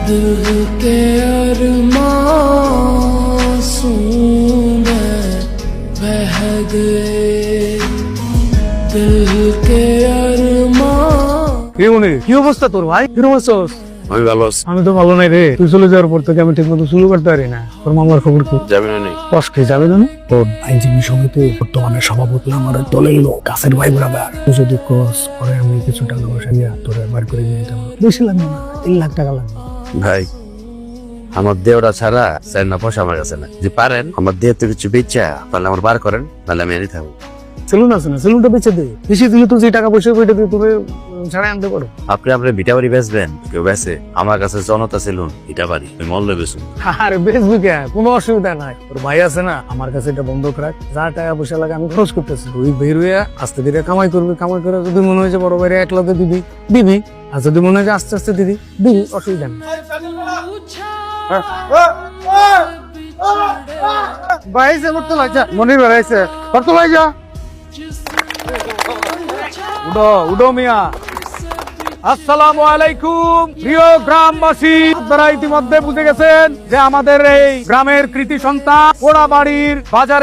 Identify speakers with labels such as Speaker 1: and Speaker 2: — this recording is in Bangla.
Speaker 1: दिल के अरमासूं में बह गए दिल के अरमा।
Speaker 2: কি অবস্থা তোর ভাই? কি অবস্থা?
Speaker 3: আমি ভালো আছি।
Speaker 2: আমি তো ভালো নাই রে। তুই চলে যাওয়ার পর থেকে আমি ঠিক মতো শুরু করতে পারি না। তোর মামার খবর কি?
Speaker 3: যাবি না নেই?
Speaker 2: কষ্ট খেয়ে যাবে না? তোর আইনজীবী সমিতি বর্তমানে সভাপতি আমার দলের লোক, কাছের ভাই ব্রাদার। তুই যদি কোস পরে আমি কিছু টাকা পয়সা নিয়ে তোর বার করে দিয়ে দিতাম। বেশি লাগবে না, 3 লাখ টাকা লাগবে।
Speaker 3: ভাই আমার দেওটা ছাড়া চাই না পয়সা আমার কাছে না। যে পারেন আমার দেহ তো কিছু বেচা তাহলে আমার বার করেন, তাহলে আমি এনে থাকবো।
Speaker 2: সেলুন আছে না, সেলুনটা বেচে দে। বেশি দিলে তো যে টাকা পয়সা ওইটা দিয়ে তোকে ছাড়াই আনতে পারো।
Speaker 3: আপনি আপনার ভিটা বাড়ি বেচবেন, কেউ বেচে। আমার কাছে জনতা সেলুন ভিটা বাড়ি, ওই মল্ল বেচুন।
Speaker 2: আরে বেচবি কে? কোনো অসুবিধা নাই। তোর ভাই আছে না, আমার কাছে এটা বন্ধক রাখ। যা টাকা পয়সা লাগে আমি খরচ করতেছি। তুই বের হয়ে আস্তে ধীরে কামাই করবি। কামাই করে যদি মনে হয় যে বড় ভাইরে এক লগে দিবি দিবি, আর যদি মনে হয় যে আস্তে আস্তে দিবি দিবি, অসুবিধা নেই। বাইছে করতে লাগছে মনির বেড়াইছে করতে ভাই যা উডো উডো মিয়া। আসসালামু আলাইকুম প্রিয় গ্রামবাসী, আপনারা ইতিমধ্যে বুঝে গেছেন যে আমাদের এই গ্রামের কৃতি সন্তান পোড়াবাড়ির বাজারে